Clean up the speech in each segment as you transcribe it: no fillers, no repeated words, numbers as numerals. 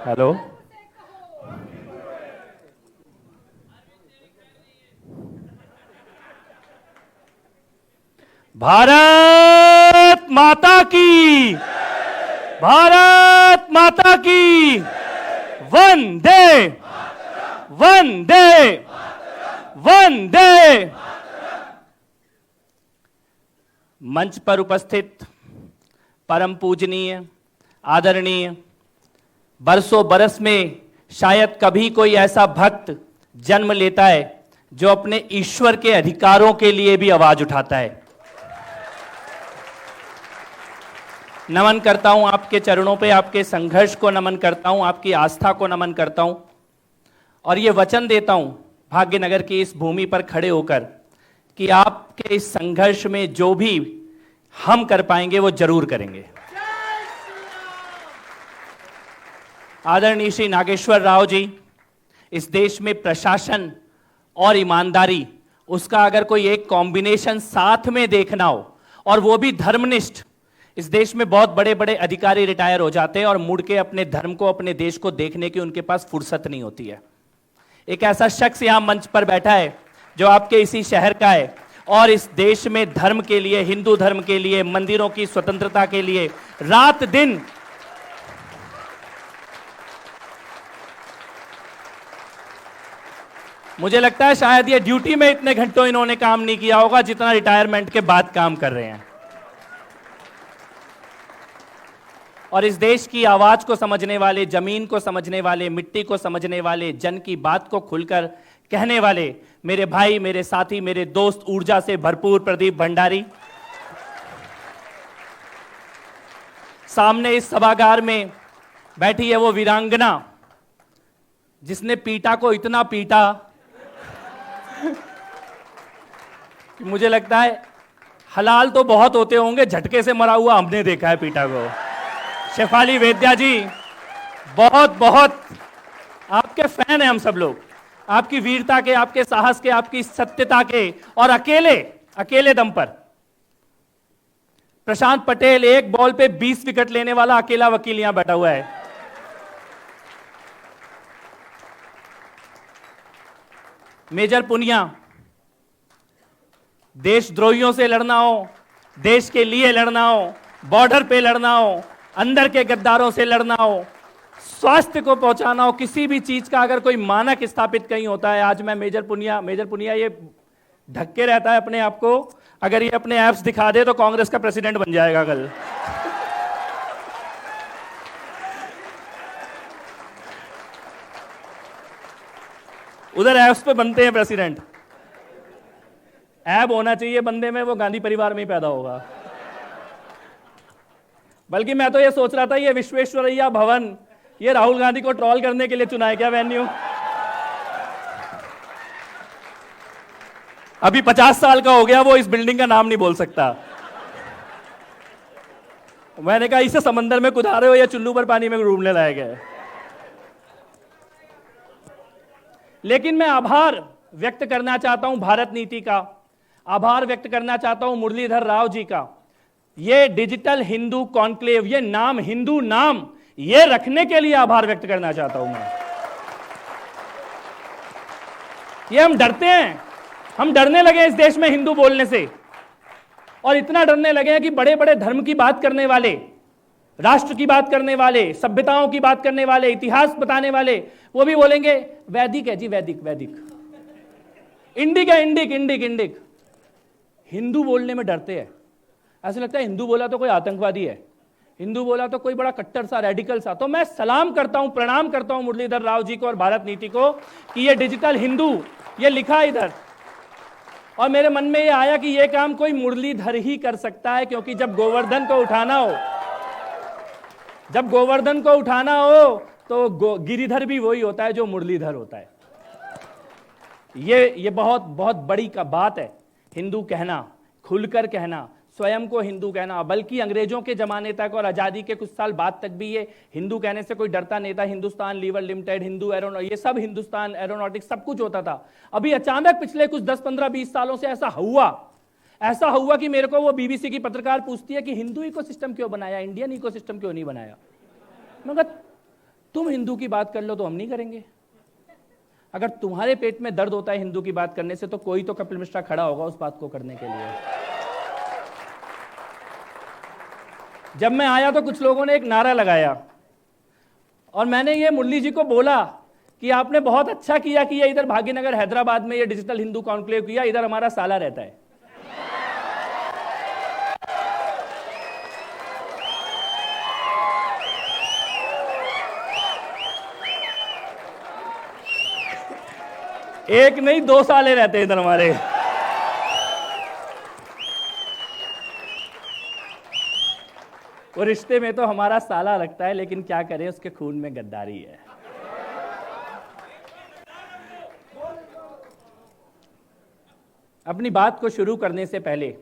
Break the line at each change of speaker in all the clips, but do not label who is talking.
Hello. Bharat माता की, भारत माता की, वंदे वंदे वंदे। मंच पर उपस्थित परम पूजनीय, आदरणीय, बरसों बरस में शायद कभी कोई ऐसा भक्त जन्म लेता है जो अपने ईश्वर के अधिकारों के लिए भी आवाज उठाता है। नमन करता हूं आपके चरणों पे, आपके संघर्ष को नमन करता हूं, आपकी आस्था को नमन करता हूं और यह वचन देता हूं भाग्यनगर की इस भूमि पर खड़े होकर कि आपके इस संघर्ष में जो भी हम कर पाएंगे वो जरूर करेंगे। आदरणीय श्री नागेश्वर राव जी, इस देश में प्रशासन और ईमानदारी, उसका अगर कोई एक कॉम्बिनेशन साथ में देखना हो और वो भी धर्मनिष्ठ, इस देश में बहुत बड़े बड़े अधिकारी रिटायर हो जाते हैं और मुड़ के अपने धर्म को, अपने देश को देखने की उनके पास फुर्सत नहीं होती है। एक ऐसा शख्स यहां मंच पर बैठा है जो आपके इसी शहर का है और इस देश में धर्म के लिए, हिंदू धर्म के लिए, मंदिरों की स्वतंत्रता के लिए रात दिन मुझे लगता है शायद ये ड्यूटी में इतने घंटों इन्होंने काम नहीं किया होगा जितना रिटायरमेंट के बाद काम कर रहे हैं। और इस देश की आवाज को समझने वाले, जमीन को समझने वाले, मिट्टी को समझने वाले, जन की बात को खुलकर कहने वाले मेरे भाई, मेरे साथी, मेरे दोस्त, ऊर्जा से भरपूर प्रदीप भंडारी। सामने इस सभागार में बैठी है वो वीरांगना जिसने पीटा को इतना पीटा कि मुझे लगता है हलाल तो बहुत होते होंगे, झटके से मरा हुआ हमने देखा है पीटा को। शेफाली वेद्या जी, बहुत बहुत आपके फैन हैं हम सब लोग, आपकी वीरता के, आपके साहस के, आपकी सत्यता के। और अकेले दम पर प्रशांत पटेल, एक बॉल पे 20 विकेट लेने वाला अकेला वकील यहां बैठा हुआ है। मेजर पुनिया, देशद्रोहियों से लड़ना हो, देश के लिए लड़ना हो, बॉर्डर पे लड़ना हो, अंदर के गद्दारों से लड़ना हो, स्वास्थ्य को पहुंचाना हो, किसी भी चीज का अगर कोई मानक स्थापित कहीं होता है। आज मैं मेजर पुनिया ये ढक के रहता है अपने आप को, अगर ये अपने एप्स दिखा दे तो कांग्रेस का प्रेसिडेंट बन जाएगा कल। उधर एप्स पे बनते हैं प्रेसिडेंट, ऐप होना चाहिए बंदे में, वो गांधी परिवार में ही पैदा होगा। बल्कि मैं तो ये सोच रहा था ये विश्वेश्वरैया भवन ये राहुल गांधी को ट्रोल करने के लिए चुना है क्या वेन्यू? अभी 50 साल का हो गया, वो इस बिल्डिंग का नाम नहीं बोल सकता। मैंने कहा इसे समंदर में कुदा रहे हो या चुल्लू पर पानी में डूबने लायक है। लेकिन मैं आभार व्यक्त करना चाहता हूं भारत नीति का, आभार व्यक्त करना चाहता हूं मुरलीधर राव जी का। ये डिजिटल हिंदू कॉन्क्लेव, ये नाम, हिंदू नाम, ये रखने के लिए आभार व्यक्त करना चाहता हूं मैं। ये हम डरते हैं, हम डरने लगे इस देश में हिंदू बोलने से, और इतना डरने लगे हैं कि बड़े बड़े धर्म की बात करने वाले, राष्ट्र की बात करने वाले, सभ्यताओं की बात करने वाले, इतिहास बताने वाले, वो भी बोलेंगे वैदिक है जी, वैदिक वैदिक, इंडिक है, इंडिक इंडिक इंडिक। हिंदू बोलने में डरते हैं, ऐसा लगता है हिंदू बोला तो कोई आतंकवादी है, हिंदू बोला तो कोई बड़ा कट्टर सा, रेडिकल सा। तो मैं सलाम करता हूं, प्रणाम करता हूं मुरलीधर राव जी को और भारत नीति को कि ये डिजिटल हिंदू, ये लिखा इधर। और मेरे मन में ये आया कि ये काम कोई मुरलीधर ही कर सकता है, क्योंकि जब गोवर्धन को उठाना हो तो गिरिधर भी वही होता है जो मुरलीधर होता है। ये बहुत बहुत बड़ी का बात है, हिंदू कहना, खुलकर कहना, स्वयं को हिंदू कहना। बल्कि अंग्रेजों के जमाने तक और आजादी के कुछ साल बाद तक भी ये हिंदू कहने से कोई डरता नहीं था। हिंदुस्तान लीवर लिमिटेड, हिंदू ये सब, हिंदुस्तान एरोनॉटिक्स, सब कुछ होता था। अभी अचानक पिछले कुछ 10, 15, 20 सालों से ऐसा हुआ कि मेरे को वो बीबीसी की पत्रकार पूछती है कि हिंदू इकोसिस्टम क्यों बनाया, इंडियन इकोसिस्टम क्यों नहीं बनाया। मैं कहा तुम हिंदू की बात कर लो तो हम नहीं करेंगे। अगर तुम्हारे पेट में दर्द होता है हिंदू की बात करने से, तो कोई तो कपिल मिश्रा खड़ा होगा उस बात को करने के लिए। जब मैं आया तो कुछ लोगों ने एक नारा लगाया और मैंने ये मुरली जी को बोला कि आपने बहुत अच्छा किया कि ये इधर भाग्यनगर हैदराबाद में ये डिजिटल हिंदू कॉन्क्लेव किया, इधर हमारा साला रहता है। एक नहीं 2 साले रहते इधर हमारे। वो रिश्ते में तो हमारा साला लगता है, लेकिन क्या करें, उसके खून में गद्दारी है। अपनी बात को शुरू करने से पहले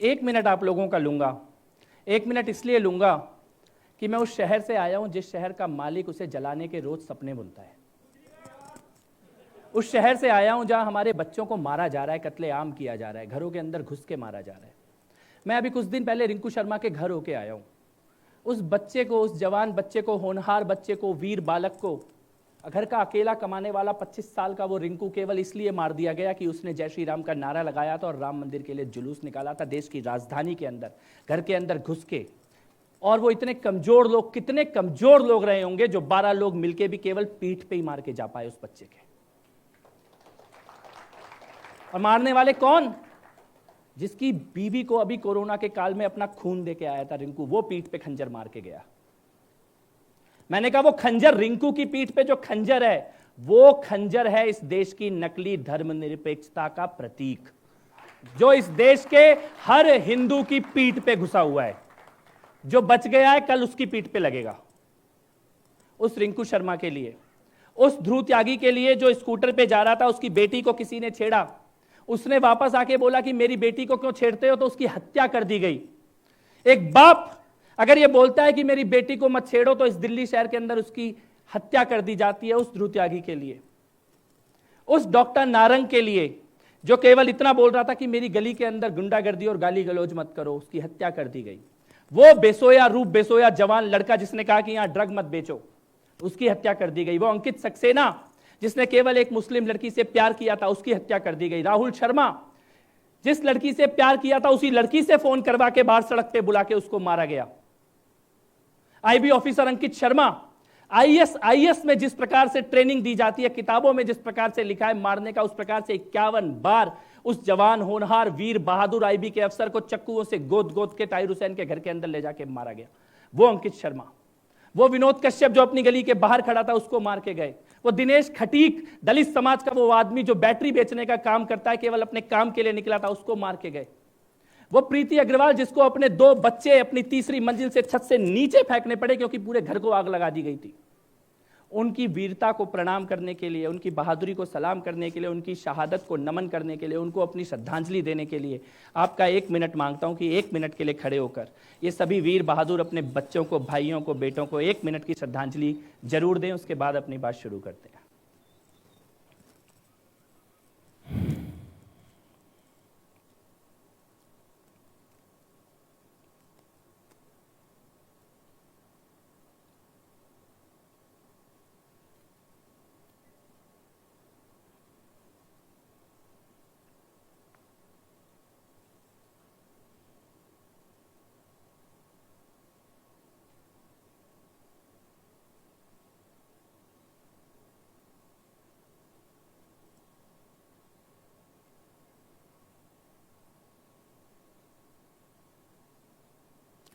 1 मिनट आप लोगों का लूंगा। 1 मिनट इसलिए लूंगा कि मैं उस शहर से आया हूं जिस शहर का मालिक उसे जलाने के रोज सपने बुनता है। उस शहर से आया हूं जहां हमारे बच्चों को मारा जा रहा है, कत्लेआम किया जा रहा है, घरों के अंदर घुस के मारा जा रहा है। मैं अभी कुछ दिन पहले रिंकू शर्मा के घर होके आया हूं। उस बच्चे को, उस जवान बच्चे को, होनहार बच्चे को, वीर बालक को, घर का अकेला कमाने वाला 25 साल का वो रिंकू केवल इसलिए मार दिया गया कि उसने जय श्री राम का नारा लगाया था और राम मंदिर के लिए जुलूस निकाला था देश की राजधानी के अंदर, घर के अंदर घुस के। और वो इतने कमजोर लोग, कितने कमजोर लोग रहे होंगे जो 12 लोग मिलके भी केवल पीठ पे ही मार के जा पाए उस बच्चे के। और मारने वाले कौन? जिसकी बीवी को अभी कोरोना के काल में अपना खून दे के आया था रिंकू, वो पीठ पे खंजर मार के गया। मैंने कहा वो खंजर, रिंकू की पीठ पे जो खंजर है, वो खंजर है इस देश की नकली धर्मनिरपेक्षता का प्रतीक, जो इस देश के हर हिंदू की पीठ पे घुसा हुआ है। जो बच गया है कल उसकी पीठ पे लगेगा। उस रिंकू शर्मा के लिए, उस ध्रुव त्यागी के लिए जो स्कूटर पे जा रहा था, उसकी बेटी को किसी ने छेड़ा, उसने वापस आके बोला कि मेरी बेटी को क्यों छेड़ते हो, तो उसकी हत्या कर दी गई। एक बाप अगर ये बोलता है कि मेरी बेटी को मत छेड़ो, तो इस दिल्ली शहर के अंदर उसकी हत्या कर दी जाती है। उस ध्रुव त्यागी के लिए, उस डॉक्टर नारंग के लिए जो केवल इतना बोल रहा था कि मेरी गली के अंदर गुंडागर्दी और गाली गलौज मत करो, उसकी हत्या कर दी गई। वो बेसोया, रूप बेसोया जवान लड़का जिसने कहा कि यहां ड्रग मत बेचो, उसकी हत्या कर दी गई। वो अंकित सक्सेना जिसने केवल एक मुस्लिम लड़की से प्यार किया था, उसकी हत्या कर दी गई। राहुल शर्मा जिस लड़की से प्यार किया था, उसी लड़की से फोन करवा के बाहर सड़क पे बुला के उसको मारा गया। IB officer Ankit Sharma, IAS में जिस प्रकार से ट्रेनिंग दी जाती है, किताबों में जिस प्रकार से लिखा है मारने का, उस प्रकार से 51 बार उस जवान होनहार वीर बहादुर आईबी के अफसर को चक्कुओं से गोद गोद के ताहिर हुसैन के घर के अंदर ले जाके मारा गया। वो अंकित शर्मा, वो विनोद कश्यप जो अपनी गली के बाहर खड़ा था, उसको मार के गए। वो दिनेश खटीक, दलित समाज का वो आदमी जो बैटरी बेचने का काम करता है, केवल अपने काम के लिए निकला था, उसको मार के गए। वो प्रीति अग्रवाल जिसको अपने 2 बच्चे अपनी तीसरी मंजिल से छत से नीचे फेंकने पड़े क्योंकि पूरे घर को आग लगा दी गई थी। उनकी वीरता को प्रणाम करने के लिए, उनकी बहादुरी को सलाम करने के लिए, उनकी शहादत को नमन करने के लिए, उनको अपनी श्रद्धांजलि देने के लिए आपका 1 मिनट मांगता हूं कि 1 मिनट के लिए खड़े होकर ये सभी वीर बहादुर अपने बच्चों को, भाइयों को, बेटों को 1 मिनट की श्रद्धांजलि जरूर दें। उसके बाद अपनी बात शुरू करते हैं।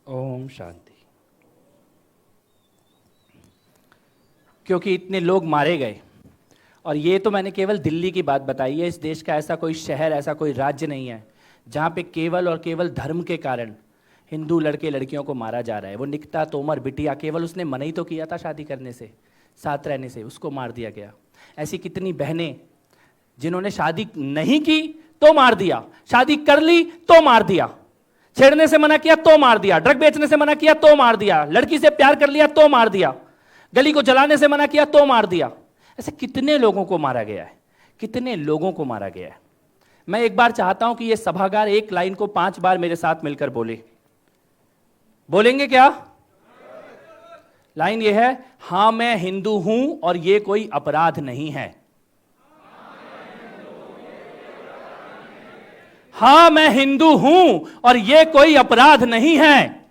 ओम शांति। क्योंकि इतने लोग मारे गए, और ये तो मैंने केवल दिल्ली की बात बताई है, इस देश का ऐसा कोई शहर, ऐसा कोई राज्य नहीं है जहाँ पे केवल और केवल धर्म के कारण हिंदू लड़के लड़कियों को मारा जा रहा है। वो निकिता तोमर बिटिया, केवल उसने मना ही तो किया था शादी करने से, साथ रहने से, उसको मार दिया गया। ऐसी कितनी बहनें जिन्होंने शादी नहीं की तो मार दिया, शादी कर ली तो मार दिया, छेड़ने से मना किया तो मार दिया, ड्रग बेचने से मना किया तो मार दिया, लड़की से प्यार कर लिया तो मार दिया, गली को जलाने से मना किया तो मार दिया। ऐसे कितने लोगों को मारा गया है, कितने लोगों को मारा गया है। मैं एक बार चाहता हूं कि यह सभागार एक लाइन को 5 बार मेरे साथ मिलकर बोले। बोलेंगे क्या? लाइन ये है, हां मैं हिंदू हूं और ये कोई अपराध नहीं है। हां मैं हिंदू हूं और ये कोई अपराध नहीं है।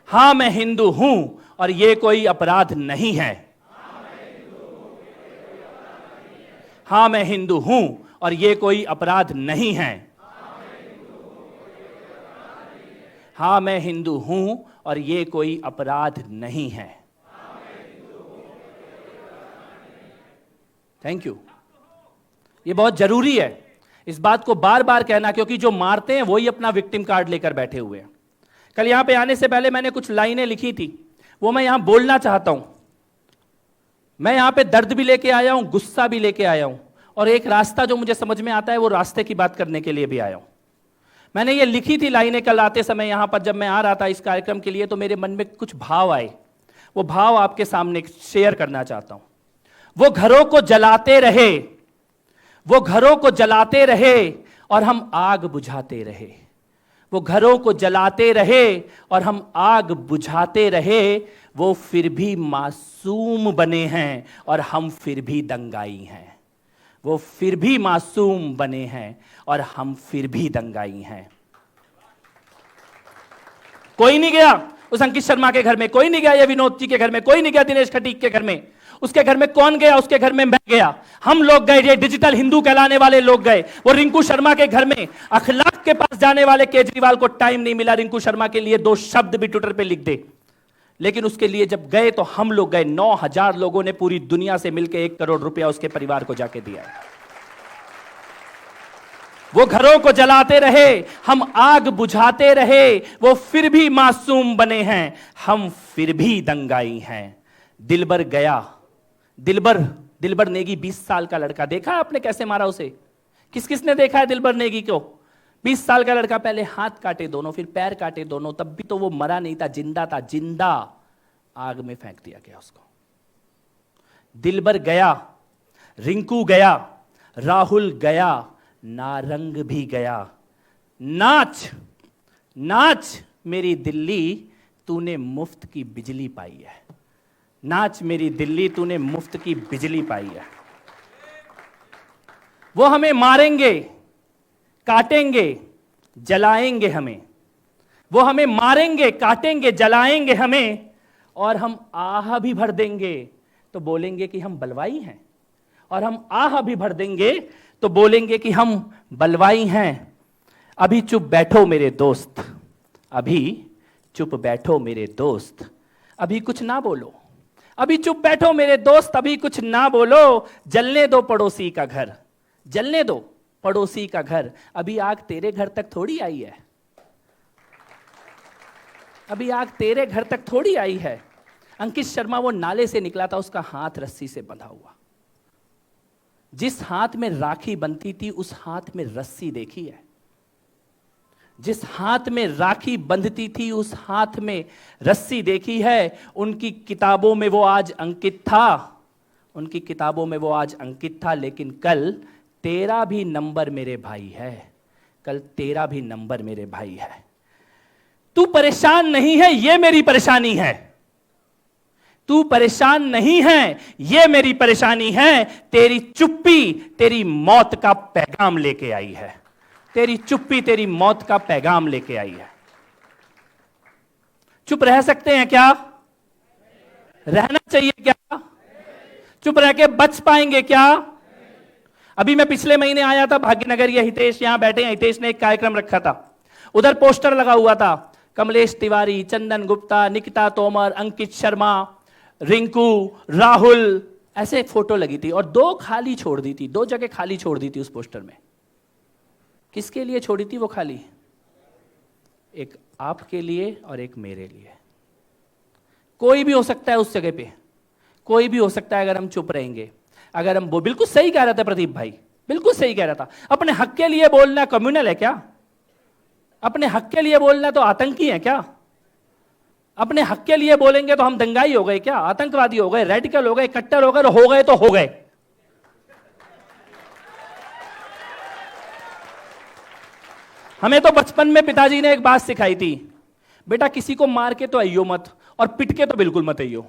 हां मैं हिंदू हूं और ये कोई अपराध नहीं है। हां मैं हिंदू हूं और ये कोई अपराध नहीं है। हां मैं हिंदू हूं और ये कोई अपराध नहीं है। Thank you. ये बहुत जरूरी है इस बात को बार बार कहना, क्योंकि जो मारते हैं वही अपना विक्टिम कार्ड लेकर बैठे हुए हैं। कल यहां पे आने से पहले मैंने कुछ लाइनें लिखी थी, वो मैं यहां बोलना चाहता हूं। मैं यहां पे दर्द भी लेके आया हूं, गुस्सा भी लेके आया हूं, और एक रास्ता जो मुझे समझ में आता है वो रास्ते की बात करने के लिए भी आया हूं। मैंने ये लिखी थी लाइनें कल आते समय यहां पर, जब मैं आ रहा था इस कार्यक्रम के लिए, तो मेरे मन में कुछ भाव आए। वो भाव आपके सामने शेयर करना चाहता हूं। वो घरों को जलाते रहे, वो घरों को जलाते रहे और हम आग बुझाते रहे। वो घरों को जलाते रहे और हम आग बुझाते रहे। वो फिर भी मासूम बने हैं और हम फिर भी दंगाई हैं। वो फिर भी मासूम बने हैं और हम फिर भी दंगाई हैं। कोई नहीं गया उस अंकित शर्मा के घर में, कोई नहीं गया ये विनोद जी के घर में, कोई नहीं गया दिनेश खटीक के घर में। उसके घर में कौन गया? उसके घर में मैं गया, हम लोग गए, ये डिजिटल हिंदू कहलाने वाले लोग गए। वो रिंकू शर्मा के घर में अखलाक के पास जाने वाले केजरीवाल को टाइम नहीं मिला रिंकू शर्मा के लिए 2 शब्द भी ट्विटर पे लिख दे, लेकिन उसके लिए जब गए तो हम लोग गए। 9,000 लोगों ने पूरी दुनिया से मिलकर 1 करोड़ रुपया उसके परिवार को जाके दिया। वो घरों को जलाते रहे, हम आग बुझाते रहे। वो फिर भी मासूम बने हैं, हम फिर भी दंगाई हैं। दिलबर गया, दिलबर नेगी 20 साल का लड़का, देखा आपने कैसे मारा उसे? किस किसने देखा है दिलबर नेगी को? 20 साल का लड़का, पहले हाथ काटे दोनों, फिर पैर काटे दोनों, तब भी तो वो मरा नहीं था, जिंदा था। जिंदा आग में फेंक दिया गया उसको। दिलबर गया, रिंकू गया, राहुल गया, नारंग भी गया। नाच नाच मेरी दिल्ली, तूने मुफ्त की बिजली पाई है। नाच मेरी दिल्ली, तूने मुफ्त की बिजली पाई है। वो हमें मारेंगे, काटेंगे, जलाएंगे हमें। वो हमें मारेंगे, काटेंगे, जलाएंगे हमें, और हम आह भी भर देंगे तो बोलेंगे कि हम बलवाई हैं। और हम आह भी भर देंगे तो बोलेंगे कि हम बलवाई हैं। अभी चुप बैठो मेरे दोस्त, अभी चुप बैठो मेरे दोस्त, अभी कुछ ना बोलो। अभी चुप बैठो मेरे दोस्त, अभी कुछ ना बोलो। जलने दो पड़ोसी का घर, जलने दो पड़ोसी का घर। अभी आग तेरे घर तक थोड़ी आई है, अभी आग तेरे घर तक थोड़ी आई है। अंकित शर्मा वो नाले से निकला था, उसका हाथ रस्सी से बंधा हुआ। जिस हाथ में राखी बंधती थी उस हाथ में रस्सी देखी है। जिस हाथ में राखी बंधती थी उस हाथ में रस्सी देखी है। उनकी किताबों में वो आज अंकित था, उनकी किताबों में वो आज अंकित था। लेकिन कल तेरा भी नंबर मेरे भाई है, कल तेरा भी नंबर मेरे भाई है। तू परेशान नहीं है, ये मेरी परेशानी है। तू परेशान नहीं है, ये मेरी परेशानी है। तेरी चुप्पी तेरी मौत का पैगाम लेके आई है। तेरी चुप्पी तेरी मौत का पैगाम लेके आई है। चुप रह सकते हैं क्या? रहना चाहिए क्या? चुप रह के बच पाएंगे क्या? अभी मैं पिछले महीने आया था भाग्यनगर, ये हितेश यहां बैठे हैं, हितेश ने एक कार्यक्रम रखा था, उधर पोस्टर लगा हुआ था, कमलेश तिवारी, चंदन गुप्ता, निकिता तोमर, अंकित शर्मा, रिंकू, राहुल, ऐसे एक फोटो लगी थी और 2 खाली छोड़ दी थी, 2 जगह खाली छोड़ दी थी उस पोस्टर में। किसके लिए छोड़ी थी वो खाली? एक आपके लिए और एक मेरे लिए। कोई भी हो सकता है उस जगह पे, कोई भी हो सकता है अगर हम चुप रहेंगे। अगर हम, वो बिल्कुल सही कह रहा था प्रदीप भाई, बिल्कुल सही कह रहा था। अपने हक के लिए बोलना कम्युनल है क्या? अपने हक के लिए बोलना तो आतंकी है क्या? अपने हक के लिए बोलेंगे तो हम दंगाई हो गए क्या? आतंकवादी हो गए, रेडिकल हो गए, कट्टर हो गए तो हो गए। हमें तो बचपन में पिताजी ने एक बात सिखाई थी, बेटा किसी को मार के तो आइयो मत, और पिट के तो बिल्कुल मत आइयो।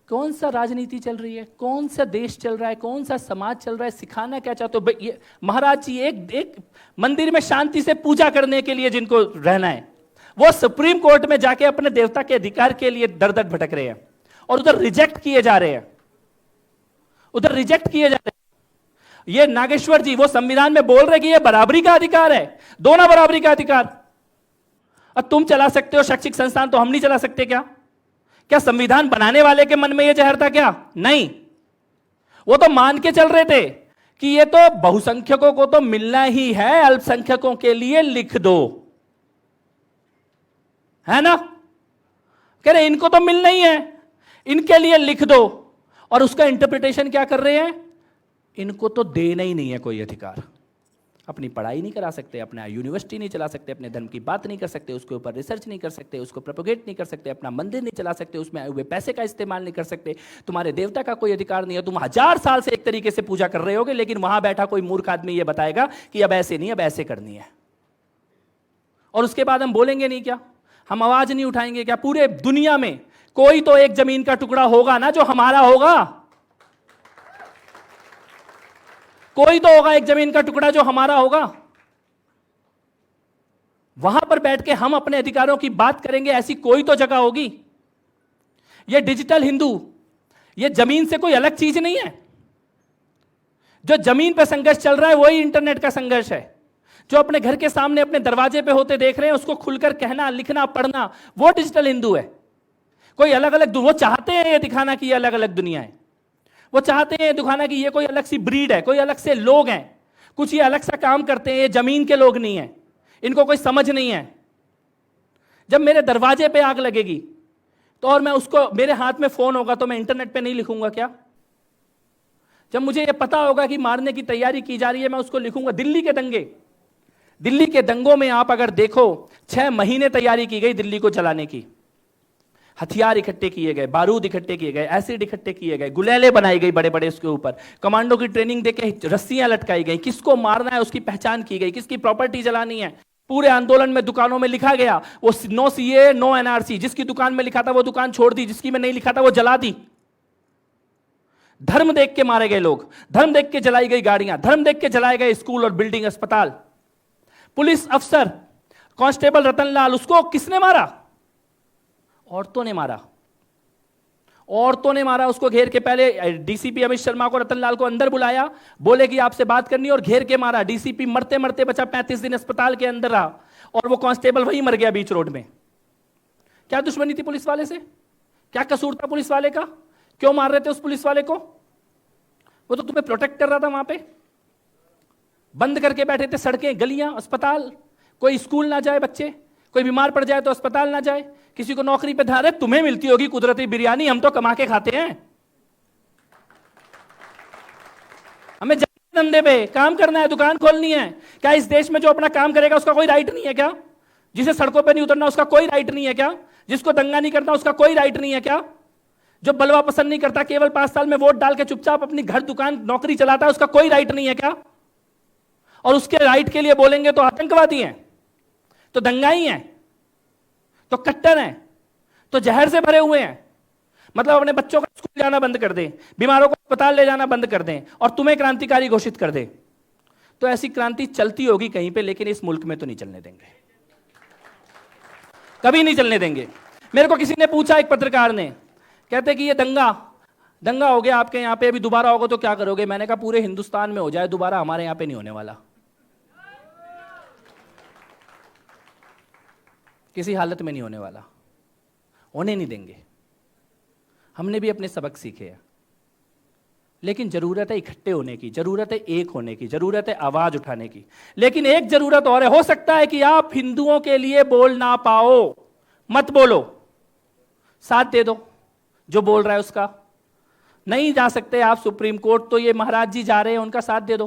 कौन सा राजनीति चल रही है, कौन सा देश चल रहा है, कौन सा समाज चल रहा है, सिखाना क्या चाहते हो? ये महाराज जी एक मंदिर में शांति से पूजा करने के लिए जिनको रहना है, वो सुप्रीम कोर्ट में जाके अपने देवता के अधिकार के लिए दर दर भटक रहे हैं, और उधर रिजेक्ट किए जा रहे हैं, उधर रिजेक्ट किए जा रहे हैं। ये नागेश्वर जी वो संविधान में बोल रहे कि ये बराबरी का अधिकार है, दोनों बराबरी का अधिकार। और तुम चला सकते हो शैक्षिक संस्थान, तो हम नहीं चला सकते क्या? क्या संविधान बनाने वाले के मन में यह जहर था क्या? नहीं, वो तो मान के चल रहे थे कि ये तो बहुसंख्यकों को तो मिलना ही है, अल्पसंख्यकों के लिए लिख दो, है ना? कह रहे इनको तो मिलना ही है, इनके लिए लिख दो। और उसका इंटरप्रिटेशन क्या कर रहे हैं? इनको तो देना ही नहीं है कोई अधिकार, अपनी पढ़ाई नहीं करा सकते, अपना यूनिवर्सिटी नहीं चला सकते, अपने धर्म की बात नहीं कर सकते, उसके ऊपर रिसर्च नहीं कर सकते, उसको प्रोपोगेट नहीं कर सकते, अपना मंदिर नहीं चला सकते, उसमें आए हुए पैसे का इस्तेमाल नहीं कर सकते, तुम्हारे देवता का कोई अधिकार नहीं है। तुम 1000 साल से एक तरीके से पूजा कर रहे होगे, लेकिन वहां बैठा कोई मूर्ख आदमी ये बताएगा कि अब ऐसे नहीं, अब ऐसे करनी है। और उसके बाद हम बोलेंगे नहीं क्या? हम आवाज नहीं उठाएंगे क्या? पूरे दुनिया में कोई तो एक जमीन का टुकड़ा होगा ना जो हमारा होगा, कोई तो होगा एक जमीन का टुकड़ा जो हमारा होगा। वहां पर बैठ के हम अपने अधिकारों की बात करेंगे, ऐसी कोई तो जगह होगी। ये डिजिटल हिंदू, ये जमीन से कोई अलग चीज नहीं है। जो जमीन पर संघर्ष चल रहा है वही इंटरनेट का संघर्ष है। जो अपने घर के सामने अपने दरवाजे पे होते देख रहे हैं, उसको खुलकर कहना, लिखना, पढ़ना, वो डिजिटल हिंदू है। कोई अलग अलग, वो चाहते हैं ये दिखाना कि ये अलग अलग दुनिया है, वो चाहते हैं दिखाना कि ये कोई अलग सी ब्रीड है, कोई अलग से लोग हैं, कुछ ये अलग सा काम करते हैं, ये जमीन के लोग नहीं हैं, इनको कोई समझ नहीं है। जब मेरे दरवाजे पे आग लगेगी तो और मैं उसको, मेरे हाथ में फोन होगा तो मैं इंटरनेट पे नहीं लिखूंगा क्या? जब मुझे ये पता होगा कि मारने की तैयारी की जा रही है, मैं उसको लिखूंगा। दिल्ली के दंगे, दिल्ली के दंगों में आप अगर देखो 6 महीने तैयारी की गई दिल्ली को जलाने की। हथियार इकट्ठे किए गए, बारूद इकट्ठे किए गए, एसिड इकट्ठे किए गए, गुलेले बनाई गई बड़े बड़े उसके ऊपर, कमांडो की ट्रेनिंग देके रस्सियां लटकाई गई, किसको मारना है उसकी पहचान की गई, किसकी प्रॉपर्टी जलानी है। पूरे आंदोलन में दुकानों में लिखा गया वो नो सीए नो एनआरसी, जिसकी दुकान में लिखा था वो दुकान छोड़ दी, जिसकी में नहीं लिखा था वो जला दी। धर्म देख के मारे गए लोग, धर्म देख के जलाई गई गाड़ियां, धर्म देख के जलाए गए स्कूल और बिल्डिंग, अस्पताल। पुलिस अफसर कांस्टेबल रतनलाल, उसको किसने मारा? औरतों ने मारा, औरतों ने मारा उसको। घेर के पहले डीसीपी अमित शर्मा को, रतनलाल को अंदर बुलाया, बोले कि आपसे बात करनी, और घेर के मारा। डीसीपी मरते मरते बचा, 35 दिन अस्पताल के अंदर रहा, और वो कांस्टेबल वहीं मर गया बीच रोड में। क्या दुश्मनी थी पुलिस वाले से? क्या कसूर था पुलिस वाले का? क्यों मार रहे थे उस पुलिस वाले को? वो तो तुम्हें प्रोटेक्ट कर रहा था। वहां पे बंद करके बैठे थे सड़कें, गलियां, अस्पताल, कोई स्कूल ना जाए, बच्चे कोई बीमार पड़ जाए तो अस्पताल ना जाए, किसी को नौकरी पे धारे। तुम्हें मिलती होगी कुदरती बिरयानी, हम तो कमा के खाते हैं। हमें धंधे पे काम करना है, दुकान खोलनी है। क्या इस देश में जो अपना काम करेगा उसका कोई राइट नहीं है क्या? जिसे सड़कों पे नहीं उतरना उसका कोई राइट नहीं है क्या? जिसको दंगा नहीं करना उसका कोई राइट नहीं है क्या? जो बलवा पसंद नहीं करता, केवल 5 साल में वोट डाल के चुपचाप अपनी घर दुकान नौकरी चलाता है, उसका कोई राइट नहीं है क्या? और उसके राइट के लिए बोलेंगे तो आतंकवादी हैं, तो दंगाई हैं, तो कट्टर हैं, तो जहर से भरे हुए हैं। मतलब अपने बच्चों का स्कूल जाना बंद कर दें, बीमारों को अस्पताल ले जाना बंद कर दें, और तुम्हें क्रांतिकारी घोषित कर दें। तो ऐसी क्रांति चलती होगी कहीं पे, लेकिन इस मुल्क में तो नहीं चलने देंगे, कभी नहीं चलने देंगे। मेरे को किसी ने पूछा, एक पत्रकार ने, कहते कि ये दंगा हो गया आपके यहाँ पे, अभी दोबारा होगा तो क्या करोगे? मैंने कहा पूरे हिंदुस्तान में हो जाए दोबारा, हमारे यहाँ पे नहीं होने वाला, किसी हालत में नहीं होने वाला, होने नहीं देंगे। हमने भी अपने सबक सीखे हैं, लेकिन जरूरत है इकट्ठे होने की, जरूरत है एक होने की, जरूरत है आवाज उठाने की। लेकिन एक जरूरत और है, हो सकता है कि आप हिंदुओं के लिए बोल ना पाओ, मत बोलो, साथ दे दो जो बोल रहा है उसका। नहीं जा सकते आप सुप्रीम कोर्ट, तो ये महाराज जी जा रहे हैं, उनका साथ दे दो।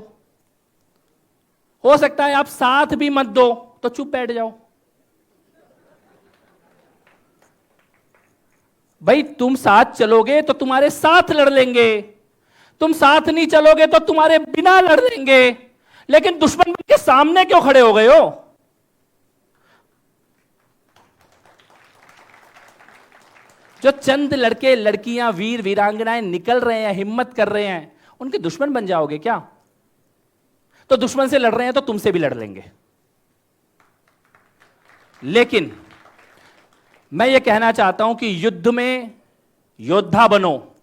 हो सकता है आप साथ भी मत दो, तो चुप बैठ जाओ। भाई तुम साथ चलोगे तो तुम्हारे साथ लड़ लेंगे, तुम साथ नहीं चलोगे तो तुम्हारे बिना लड़ लेंगे। लेकिन दुश्मन के सामने क्यों खड़े हो गए हो? जो चंद लड़के लड़कियां वीर वीरांगनाएं निकल रहे हैं, हिम्मत कर रहे हैं, उनके दुश्मन बन जाओगे क्या? तो दुश्मन से लड़ रहे हैं तो तुमसे भी लड़ लेंगे। लेकिन मैं यह कहना चाहता हूं कि युद्ध में योद्धा बनो।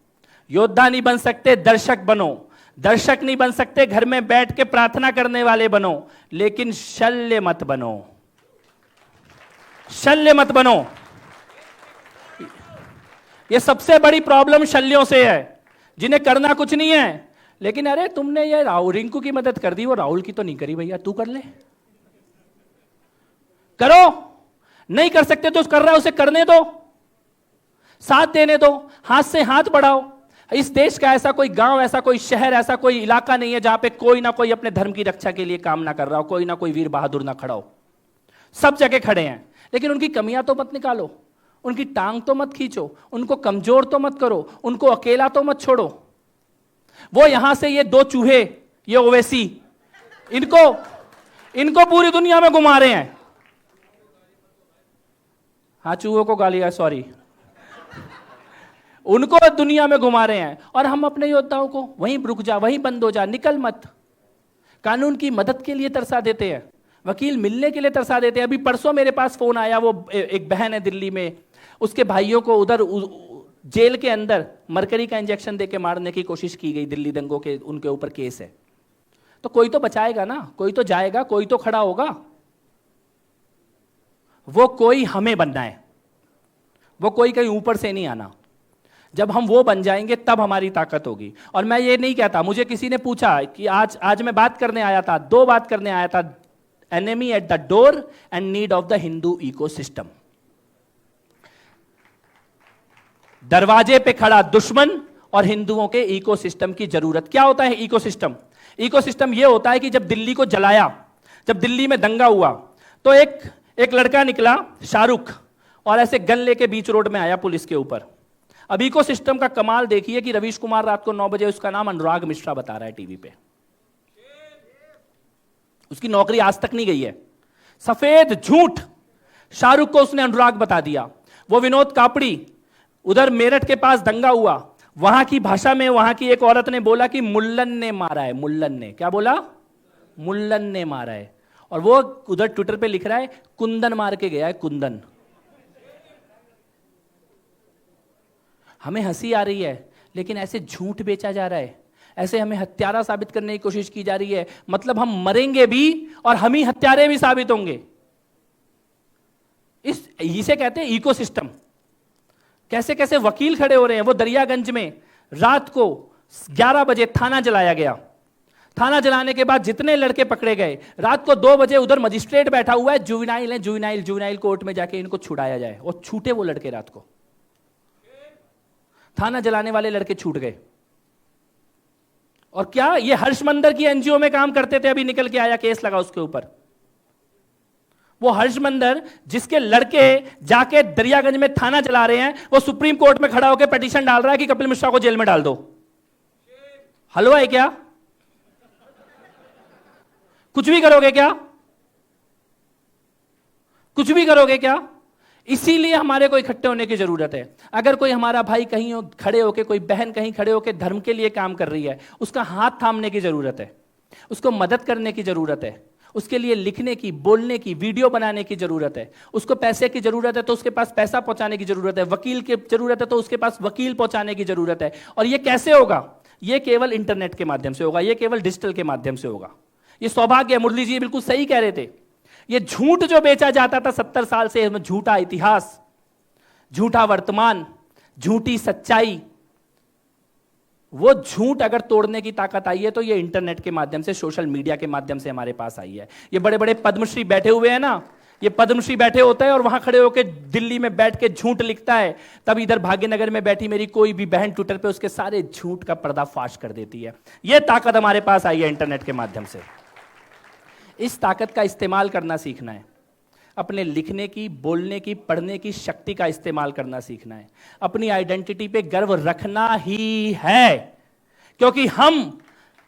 योद्धा नहीं बन सकते, दर्शक बनो। दर्शक नहीं बन सकते, घर में बैठ के प्रार्थना करने वाले बनो। लेकिन शल्य मत बनो, शल्य मत बनो। यह सबसे बड़ी प्रॉब्लम शल्यों से है, जिन्हें करना कुछ नहीं है। लेकिन अरे तुमने ये रिंकू की मदद कर दी, वो राहुल की तो नहीं करी भैया, तू कर ले। करो, नहीं कर सकते तो कर रहा है उसे करने दो, साथ देने दो, हाथ से हाथ बढ़ाओ। इस देश का ऐसा कोई गांव, ऐसा कोई शहर, ऐसा कोई इलाका नहीं है जहां पे कोई ना कोई अपने धर्म की रक्षा के लिए काम ना कर रहा हो, कोई ना कोई वीर बहादुर ना खड़ा हो। सब जगह खड़े हैं। लेकिन उनकी कमियां तो मत निकालो, उनकी टांग तो मत खींचो, उनको कमजोर तो मत करो, उनको अकेला तो मत छोड़ो। वो यहां से ये दो चूहे, ये ओवैसी, इनको पूरी दुनिया में घुमा रहे हैं। हाँ, चूहों को गालियां, सॉरी, उनको दुनिया में घुमा रहे हैं। और हम अपने योद्धाओं को वहीं रुक जा, वहीं बंद हो जा, निकल मत। कानून की मदद के लिए तरसा देते हैं, वकील मिलने के लिए तरसा देते हैं। अभी परसों मेरे पास फोन आया, वो एक बहन है दिल्ली में, उसके भाइयों को उधर जेल के अंदर मरकरी का इंजेक्शन देके मारने की कोशिश की गई, दिल्ली दंगों के उनके ऊपर केस है। तो कोई तो बचाएगा ना, कोई तो जाएगा, कोई तो खड़ा होगा। वो कोई हमें बनना है, वो कोई कहीं ऊपर से नहीं आना। जब हम वो बन जाएंगे तब हमारी ताकत होगी। और मैं ये नहीं कहता, मुझे किसी ने पूछा कि आज मैं बात करने आया था, दो बात करने आया था, enemy at the door and need of the Hindu ecosystem. दरवाजे पे खड़ा दुश्मन और हिंदुओं के इकोसिस्टम की जरूरत। क्या होता है इकोसिस्टम? इकोसिस्टम यह होता है कि जब दिल्ली को जलाया, जब दिल्ली में दंगा हुआ, तो एक लड़का निकला, शाहरुख, और ऐसे गन लेके बीच रोड में आया पुलिस के ऊपर। अब इकोसिस्टम का कमाल देखिए कि रवीश कुमार रात को 9 बजे, उसका नाम अनुराग मिश्रा बता रहा है टीवी पे, उसकी नौकरी आज तक नहीं गई है। सफेद झूठ, शाहरुख को उसने अनुराग बता दिया। वो विनोद कापड़ी, उधर मेरठ के पास दंगा हुआ, वहां की भाषा में वहां की एक औरत ने बोला कि मुल्लन ने मारा है। मुल्लन ने क्या बोला? मुल्लन ने मारा है। और वो उधर ट्विटर पे लिख रहा है कुंदन मार के गया है, कुंदन। हमें हंसी आ रही है, लेकिन ऐसे झूठ बेचा जा रहा है, ऐसे हमें हत्यारा साबित करने की कोशिश की जा रही है। मतलब हम मरेंगे भी और हम ही हत्यारे भी साबित होंगे। इसे कहते हैं इकोसिस्टम। कैसे कैसे वकील खड़े हो रहे हैं। वो दरियागंज में रात को 11 बजे थाना जलाया गया। थाना जलाने के बाद जितने लड़के पकड़े गए, रात को 2 बजे उधर मजिस्ट्रेट बैठा हुआ है, जुवेनाइल है, जुवेनाइल कोर्ट में जाके इनको छुड़ाया जाए। और छूटे वो लड़के, रात को थाना जलाने वाले लड़के छूट गए। और क्या ये हर्षमंदर की एनजीओ में काम करते थे, अभी निकल के आया, केस लगा उसके ऊपर। वो हर्षमंदर जिसके लड़के जाके दरियागंज में थाना जला रहे हैं, वो सुप्रीम कोर्ट में खड़ा होकर पिटीशन डाल रहा है कि कपिल मिश्रा को जेल में डाल दो। हलवा है क्या? कुछ भी करोगे क्या? कुछ भी करोगे क्या? इसीलिए हमारे को इकट्ठे होने की जरूरत है। अगर कोई हमारा भाई कहीं खड़े होके, कोई बहन कहीं खड़े होके धर्म के लिए काम कर रही है, उसका हाथ थामने की जरूरत है, उसको मदद करने की जरूरत है, उसके लिए लिखने की, बोलने की, वीडियो बनाने की जरूरत है। उसको पैसे की जरूरत है तो उसके पास पैसा पहुंचाने की जरूरत है, वकील की जरूरत है तो उसके पास वकील पहुंचाने की जरूरत है। और ये कैसे होगा? ये केवल इंटरनेट के माध्यम से होगा, ये केवल डिजिटल के माध्यम से होगा। ये सौभाग्य है। मुरली जी बिल्कुल सही कह रहे थे। ये झूठ जो बेचा जाता था 70 साल से, झूठा इतिहास, झूठा वर्तमान, झूठी सच्चाई, वो झूठ अगर तोड़ने की ताकत आई है तो ये इंटरनेट के माध्यम से, सोशल मीडिया के माध्यम से हमारे पास आई है। ये बड़े बड़े पद्मश्री बैठे हुए हैं ना, ये पद्मश्री बैठे होता है और वहां खड़े होकर दिल्ली में बैठ के झूठ लिखता है। तब इधर भाग्यनगर में बैठी मेरी कोई भी बहन ट्विटर पे उसके सारे झूठ का पर्दाफाश कर देती है। ये ताकत हमारे पास आई है इंटरनेट के माध्यम से। इस ताकत का इस्तेमाल करना सीखना है। अपने लिखने की, बोलने की, पढ़ने की शक्ति का इस्तेमाल करना सीखना है। अपनी आइडेंटिटी पे गर्व रखना ही है, क्योंकि हम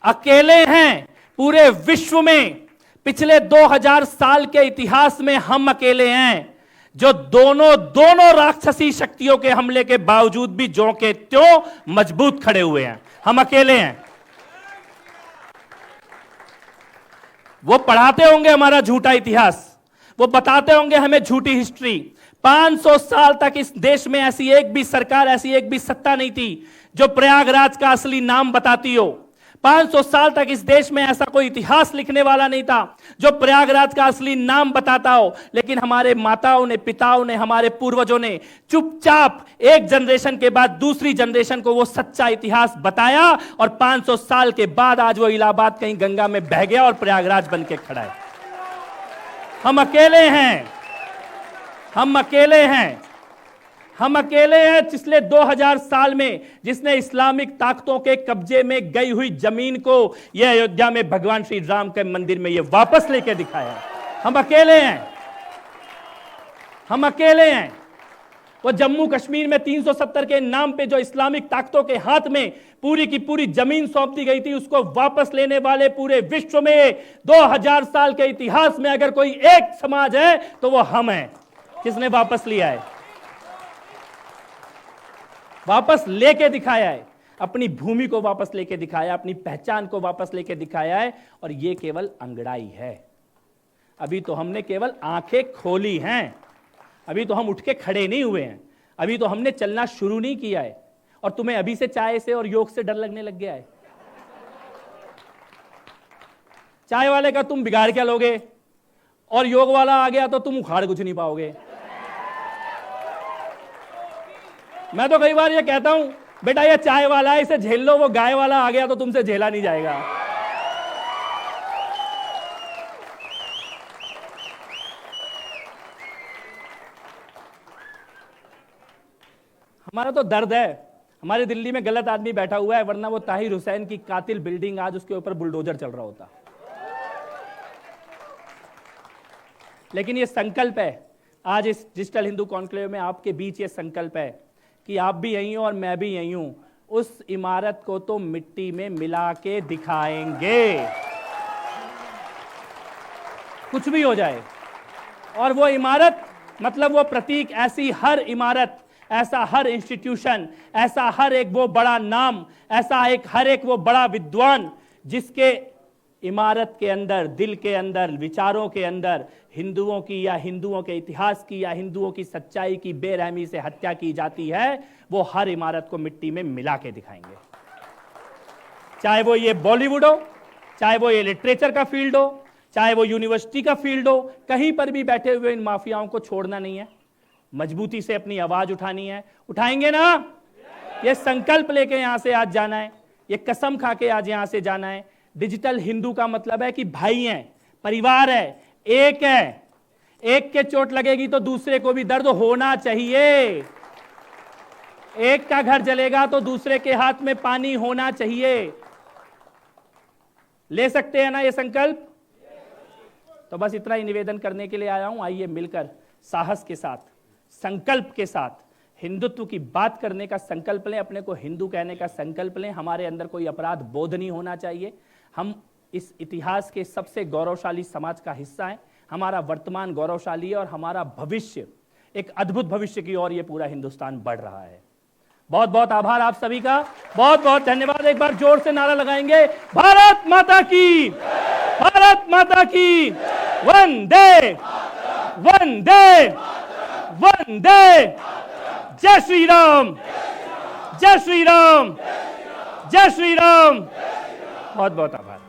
अकेले हैं पूरे विश्व में पिछले 2000 साल के इतिहास में हम अकेले हैं जो दोनों राक्षसी शक्तियों के हमले के बावजूद भी ज्यों के त्यों मजबूत खड़े हुए हैं। हम अकेले हैं। वो पढ़ाते होंगे हमारा झूठा इतिहास, वो बताते होंगे हमें झूठी हिस्ट्री। 500 साल तक इस देश में ऐसी एक भी सरकार, ऐसी एक भी सत्ता नहीं थी जो प्रयागराज का असली नाम बताती हो। 500 साल तक इस देश में ऐसा कोई इतिहास लिखने वाला नहीं था जो प्रयागराज का असली नाम बताता हो। लेकिन हमारे माताओं ने, पिताओं ने, हमारे पूर्वजों ने चुपचाप एक जनरेशन के बाद दूसरी जनरेशन को वो सच्चा इतिहास बताया और 500 साल के बाद आज वो इलाहाबाद कहीं गंगा में बह गया और प्रयागराज बन के खड़ा है। हम अकेले हैं। हम अकेले हैं। हम अकेले हैं पिछले 2000 साल में जिसने इस्लामिक ताकतों के कब्जे में गई हुई जमीन को यह अयोध्या में भगवान श्री राम के मंदिर में यह वापस लेके दिखाया। हम अकेले हैं। हम अकेले हैं। वो जम्मू कश्मीर में 370 के नाम पे जो इस्लामिक ताकतों के हाथ में पूरी की पूरी जमीन सौंप दी गई थी, उसको वापस लेने वाले पूरे विश्व में 2000 साल के इतिहास में अगर कोई एक समाज है तो वो हम हैं जिसने वापस लिया है, वापस लेके दिखाया है। अपनी भूमि को वापस लेके दिखाया, अपनी पहचान को वापस लेके दिखाया है। और ये केवल अंगड़ाई है। अभी तो हमने केवल आंखें खोली हैं। अभी तो हम उठ के खड़े नहीं हुए हैं। अभी तो हमने चलना शुरू नहीं किया है। और तुम्हें अभी से चाय से और योग से डर लगने लग गया है। चाय वाले का तुम बिगाड़ क्या लोगे और योग वाला आ गया तो तुम उखाड़ कुछ नहीं पाओगे। मैं तो कई बार ये कहता हूं, बेटा ये चाय वाला है, इसे झेल लो, वो गाय वाला आ गया तो तुमसे झेला नहीं जाएगा। हमारा तो दर्द है। हमारे दिल्ली में गलत आदमी बैठा हुआ है, वरना वो ताहिर हुसैन की कातिल बिल्डिंग आज उसके ऊपर बुलडोजर चल रहा होता। लेकिन ये संकल्प है, आज इस डिजिटल हिंदू कॉन्क्लेव में आपके बीच ये संकल्प है कि आप भी यहीं हो और मैं भी यहीं हूं। उस इमारत को तो मिट्टी में मिला के दिखाएंगे, कुछ भी हो जाए। और वो इमारत मतलब वो प्रतीक, ऐसी हर इमारत, ऐसा हर इंस्टीट्यूशन, ऐसा हर एक वो बड़ा नाम, ऐसा हर एक वो बड़ा विद्वान जिसके इमारत के अंदर, दिल के अंदर, विचारों के अंदर हिंदुओं की या हिंदुओं के इतिहास की या हिंदुओं की सच्चाई की बेरहमी से हत्या की जाती है, वो हर इमारत को मिट्टी में मिला के दिखाएंगे। चाहे वो ये बॉलीवुड हो, चाहे वो ये लिटरेचर का फील्ड हो, चाहे वो यूनिवर्सिटी का फील्ड हो, कहीं पर भी बैठे हुए इन माफियाओं को छोड़ना नहीं है। मजबूती से अपनी आवाज उठानी है। उठाएंगे ना? ये संकल्प लेके यहां से आज जाना है, ये कसम खा के आज यहां से जाना है। डिजिटल हिंदू का मतलब है कि भाई हैं, परिवार है, एक है। एक के चोट लगेगी तो दूसरे को भी दर्द होना चाहिए। एक का घर जलेगा तो दूसरे के हाथ में पानी होना चाहिए। ले सकते हैं ना ये संकल्प? तो बस इतना ही निवेदन करने के लिए आया हूं। आइए मिलकर साहस के साथ, संकल्प के साथ हिंदुत्व की बात करने का संकल्प लें, अपने को हिंदू कहने का संकल्प लें। हमारे अंदर कोई अपराध बोध नहीं होना चाहिए। हम इस इतिहास के सबसे गौरवशाली समाज का हिस्सा हैं। हमारा वर्तमान गौरवशाली है और हमारा भविष्य एक अद्भुत भविष्य की ओर ये पूरा हिंदुस्तान बढ़ रहा है। बहुत बहुत आभार आप सभी का, बहुत बहुत धन्यवाद। एक बार जोर से नारा लगाएंगे, भारत माता की, भारत माता की, वंदे वंदे वंदे। जय श्री राम, जय श्री राम, जय श्री राम। बहुत बहुत आभार।